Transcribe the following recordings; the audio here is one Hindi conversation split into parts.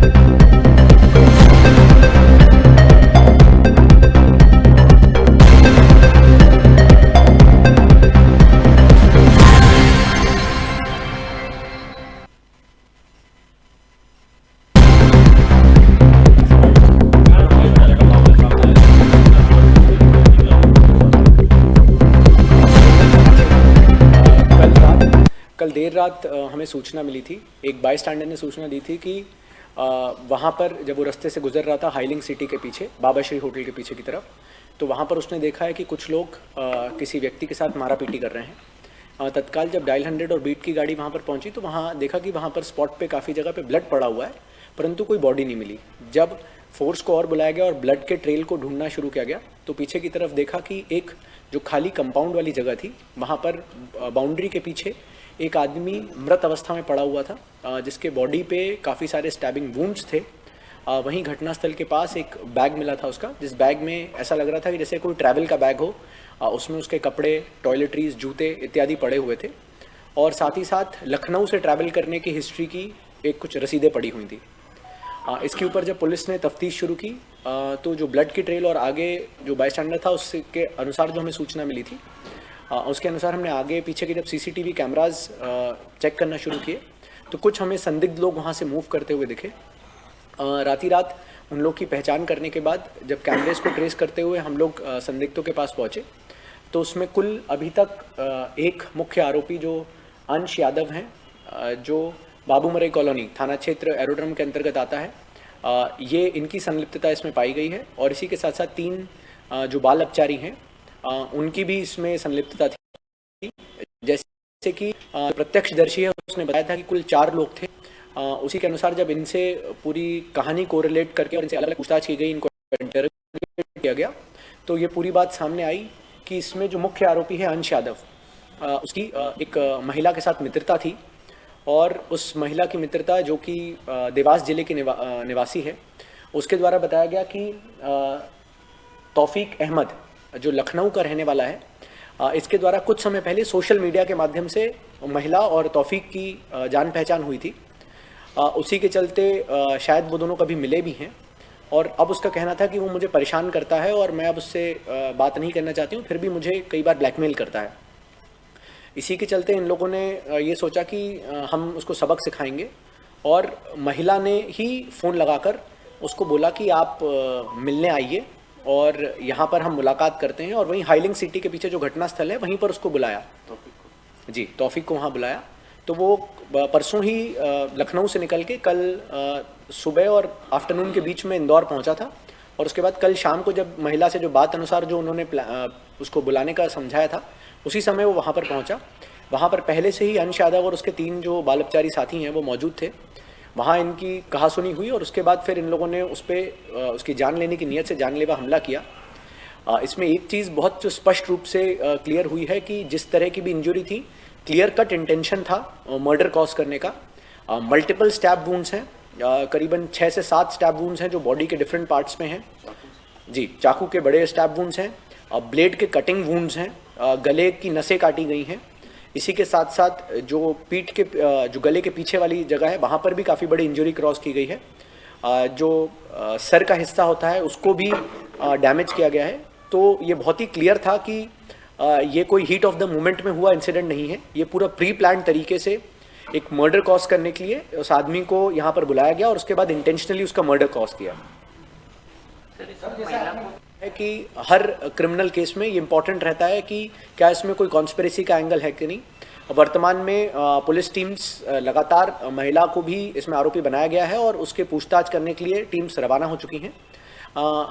कल देर रात हमें सूचना मिली थी, एक बाई स्टैंडर ने सूचना दी थी कि वहाँ पर जब वो रास्ते से गुजर रहा था हाईलिंग सिटी के पीछे, बाबा श्री होटल के पीछे की तरफ, तो वहाँ पर उसने देखा है कि कुछ लोग किसी व्यक्ति के साथ मारापीटी कर रहे हैं। तत्काल जब डायल 100 और बीट की गाड़ी वहाँ पर पहुँची तो वहाँ देखा कि वहाँ पर स्पॉट पे काफ़ी जगह पे ब्लड पड़ा हुआ है, परंतु कोई बॉडी नहीं मिली। जब फोर्स को और बुलाया गया और ब्लड के ट्रेल को ढूंढना शुरू किया गया तो पीछे की तरफ देखा कि एक जो खाली कंपाउंड वाली जगह थी वहाँ पर बाउंड्री के पीछे एक आदमी मृत अवस्था में पड़ा हुआ था, जिसके बॉडी पे काफ़ी सारे स्टैबिंग वुंड्स थे। वहीं घटनास्थल के पास एक बैग मिला था उसका, जिस बैग में ऐसा लग रहा था कि जैसे कोई ट्रैवल का बैग हो। उसमें उसके कपड़े, टॉयलेटरीज, जूते इत्यादि पड़े हुए थे और साथ ही साथ लखनऊ से ट्रैवल करने की हिस्ट्री की एक कुछ रसीदें पड़ी हुई थी। इसके ऊपर जब पुलिस ने तफ्तीश शुरू की तो जो ब्लड की ट्रेल और आगे जो बाई स्टैंडर था उसके अनुसार जो हमें सूचना मिली थी उसके अनुसार हमने आगे पीछे के जब सीसीटीवी कैमराज चेक करना शुरू किए तो कुछ हमें संदिग्ध लोग वहाँ से मूव करते हुए दिखे। रात ही रात उन लोग की पहचान करने के बाद जब कैमरेज को ट्रेस करते हुए हम लोग संदिग्धों के पास पहुँचे तो उसमें कुल अभी तक एक मुख्य आरोपी जो अंश यादव हैं, जो बाबूमरई कॉलोनी थाना क्षेत्र एरोड्रम के अंतर्गत आता है, ये इनकी संलिप्तता इसमें पाई गई है। और इसी के साथ साथ 3 जो बाल अपचारी हैं उनकी भी इसमें संलिप्तता थी। जैसे कि प्रत्यक्षदर्शी है उसने बताया था कि कुल 4 लोग थे। उसी के अनुसार जब इनसे पूरी कहानी को रिलेट करके और इनसे अलग अलग पूछताछ की गई, इनको इंटरोगेट किया गया, तो ये पूरी बात सामने आई कि इसमें जो मुख्य आरोपी है अंश यादव, उसकी एक महिला के साथ मित्रता थी और उस महिला की मित्रता जो कि देवास जिले की निवासी है, उसके द्वारा बताया गया कि तौफीक अहमद जो लखनऊ का रहने वाला है, इसके द्वारा कुछ समय पहले सोशल मीडिया के माध्यम से महिला और तौफीक की जान पहचान हुई थी। उसी के चलते शायद वो दोनों कभी मिले भी हैं और अब उसका कहना था कि वो मुझे परेशान करता है और मैं अब उससे बात नहीं करना चाहती हूँ, फिर भी मुझे कई बार ब्लैकमेल करता है। इसी के चलते इन लोगों ने ये सोचा कि हम उसको सबक सिखाएंगे और महिला ने ही फ़ोन लगाकर उसको बोला कि आप मिलने आइए और यहाँ पर हम मुलाकात करते हैं। और वहीं हाईलिंग सिटी के पीछे जो घटनास्थल है वहीं पर उसको बुलाया, जी तौफीक को वहाँ बुलाया। तो वो परसों ही लखनऊ से निकल के कल सुबह और आफ्टरनून के बीच में इंदौर पहुँचा था और उसके बाद कल शाम को जब महिला से जो बात अनुसार जो उन्होंने उसको बुलाने का समझाया था उसी समय वो वहाँ पर पहुँचा। वहाँ पर पहले से ही अंश यादव और उसके 3 जो बाल अपचारी साथी हैं वो मौजूद थे। वहाँ इनकी कहासुनी हुई और उसके बाद फिर इन लोगों ने उस पर उसकी जान लेने की नीयत से जानलेवा हमला किया। इसमें एक चीज़ बहुत स्पष्ट रूप से क्लियर हुई है कि जिस तरह की भी इंजरी थी, क्लियर कट इंटेंशन था मर्डर कॉज करने का। मल्टीपल स्टैब वुंड्स हैं, करीबन 6 से 7 स्टैब वुंड्स हैं जो बॉडी के डिफरेंट पार्ट्स में हैं। जी चाकू के बड़े स्टैब वुंड्स हैं, ब्लेड के कटिंग वुंड्स हैं, गले की नसें काटी गई हैं। इसी के साथ साथ जो पीठ के जो गले के पीछे वाली जगह है वहाँ पर भी काफ़ी बड़ी इंजरी क्रॉस की गई है। जो सर का हिस्सा होता है उसको भी डैमेज किया गया है। तो ये बहुत ही क्लियर था कि ये कोई हीट ऑफ द मोमेंट में हुआ इंसिडेंट नहीं है। ये पूरा प्री प्लान तरीके से एक मर्डर कॉज करने के लिए उस आदमी को यहाँ पर बुलाया गया और उसके बाद इंटेंशनली उसका मर्डर कॉज किया है। कि हर क्रिमिनल केस में ये इंपॉर्टेंट रहता है कि क्या इसमें कोई कॉन्स्पिरेसी का एंगल है कि नहीं। वर्तमान में पुलिस टीम्स लगातार महिला को भी इसमें आरोपी बनाया गया है और उसके पूछताछ करने के लिए टीम्स रवाना हो चुकी हैं।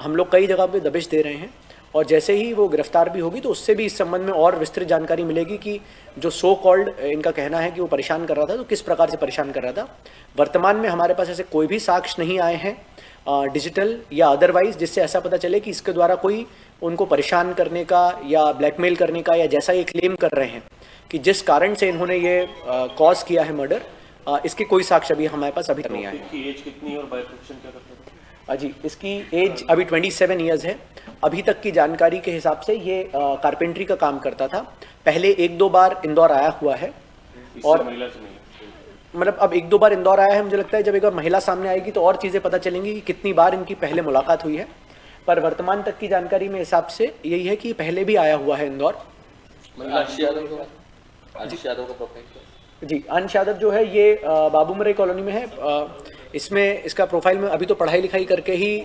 हम लोग कई जगह पे दबिश दे रहे हैं और जैसे ही वो गिरफ्तार भी होगी तो उससे भी इस संबंध में और विस्तृत जानकारी मिलेगी कि जो सो कॉल्ड इनका कहना है कि वो परेशान कर रहा था तो किस प्रकार से परेशान कर रहा था। वर्तमान में हमारे पास ऐसे कोई भी साक्ष्य नहीं आए हैं डिजिटल या अदरवाइज जिससे ऐसा पता चले कि इसके द्वारा कोई उनको परेशान करने का या ब्लैकमेल करने का या जैसा ये क्लेम कर रहे हैं कि जिस कारण से इन्होंने ये कॉज किया है मर्डर, इसके कोई साक्ष्य अभी हमारे पास अभी नहीं आए। इसकी एज कितनी और बायोप्सिक्शन क्या करते हैं? जी इसकी एज अभी 27 ईयर्स है। अभी तक की जानकारी के हिसाब से ये कारपेंट्री का काम करता था। पहले 1-2 बार इंदौर आया हुआ है और महिला से नहीं मतलब अब एक दो बार इंदौर आया है, मुझे लगता है जब एक बार महिला सामने आएगी तो और चीज़ें पता चलेंगी कि कितनी बार इनकी पहले मुलाकात हुई है। पर वर्तमान तक की जानकारी में हिसाब से यही है कि पहले भी आया हुआ है इंदौर। अंश यादव का प्रोफाइल क्या? जी, अंश यादव जो है ये बाबूमरे कॉलोनी में है। इसमें इसका प्रोफाइल में अभी तो पढ़ाई लिखाई करके ही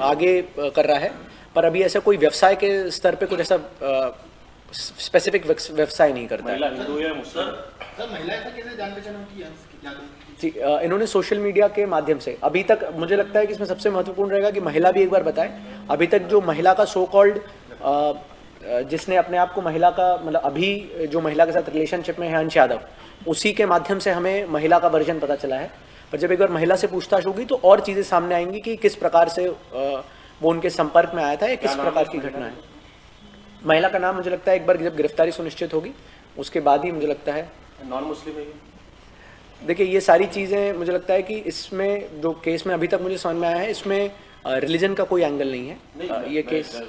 आगे कर रहा है, पर अभी ऐसा कोई व्यवसाय के स्तर पे कुछ ऐसा स्पेसिफिक व्यवसाय नहीं करता है। महिला हिंदू या मुस्लिम? सर महिला ऐसा कैसे जान पहचान उनकी अंश यादव की? जी, इन्होंने सोशल मीडिया के माध्यम से अभी तक, मुझे लगता है कि इसमें सबसे महत्वपूर्ण रहेगा कि महिला भी एक बार बताए। अभी तक जो महिला का सो कॉल्ड जिसने अपने आप को महिला का, मतलब अभी जो महिला के साथ रिलेशनशिप में है अंश यादव, उसी के माध्यम से हमें महिला का वर्जन पता चला है। पर जब एक बार महिला से पूछताछ होगी तो और चीज़ें सामने आएंगी कि किस प्रकार से वो उनके संपर्क में आया था या किस प्रकार की घटना है। महिला का नाम मुझे लगता है एक बार जब गिरफ्तारी सुनिश्चित होगी उसके बाद ही मुझे लगता है। नॉन मुस्लिम है ये? देखिए, ये सारी चीज़ें मुझे लगता है कि इसमें जो केस में अभी तक मुझे समझ में आया है, इसमें रिलीजन का कोई एंगल नहीं है। ये केस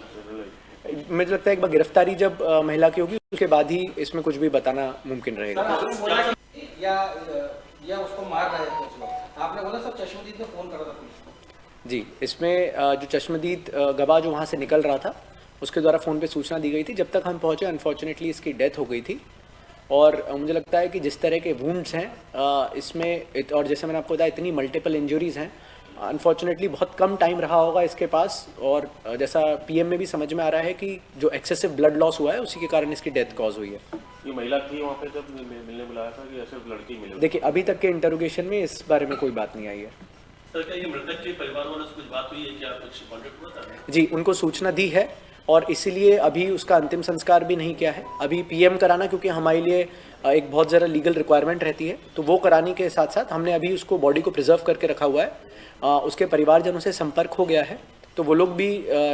मुझे लगता है एक बार गिरफ्तारी जब महिला की होगी उसके बाद ही इसमें कुछ भी बताना मुमकिन रहेगा। या उसको मार रहे थे कुछ लोग, आपने बोला सब चश्मदीद ने फोन करा था पुलिस। जी, इसमें जो चश्मदीद गवाह जो वहाँ से निकल रहा था उसके द्वारा फ़ोन पे सूचना दी गई थी। जब तक हम पहुँचे अनफॉर्चुनेटली इसकी डेथ हो गई थी। और मुझे लगता है कि जिस तरह के वुंड्स हैं इसमें, और जैसे मैंने आपको बताया इतनी मल्टीपल इंजरीज़ हैं, अनफॉर्चुनेटली बहुत कम टाइम रहा होगा इसके पास। और जैसा पीएम में भी समझ में आ रहा है कि जो एक्सेसिव ब्लड लॉस हुआ है उसी के कारण इसकी डेथ कॉज हुई है। ये महिला थी वहाँ पे जब मिलने बुलाया था कि सिर्फ लड़की मिली? देखिए, अभी तक के इंटरोगेशन में इस बारे में कोई बात नहीं आई है। सर, क्या ये मृतक के परिवार वालों से कुछ बात हुई है, क्या कुछ कॉन्टेक्ट हुआ था? जी, उनको सूचना दी है और इसीलिए अभी उसका अंतिम संस्कार भी नहीं किया है। अभी पीएम कराना, क्योंकि हमारे लिए एक बहुत ज़्यादा लीगल रिक्वायरमेंट रहती है, तो वो कराने के साथ साथ हमने अभी उसको बॉडी को प्रिजर्व करके रखा हुआ है। उसके परिवारजनों से संपर्क हो गया है, तो वो लोग भी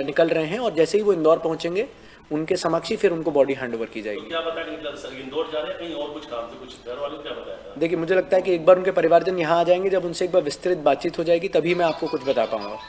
निकल रहे हैं और जैसे ही वो इंदौर पहुंचेंगे उनके समक्ष ही फिर उनको बॉडी हैंड ओवर की जाएगी। तो क्या बताया निकला सर, इंदौर जा रहे हैं कहीं और कुछ काम से, कुछ घर वालों को क्या बताया था? देखिए, मुझे लगता है कि एक बार उनके परिवारजन यहाँ आ जाएंगे, जब उनसे एक बार विस्तृत बातचीत हो जाएगी तभी मैं आपको कुछ बता पाऊंगा।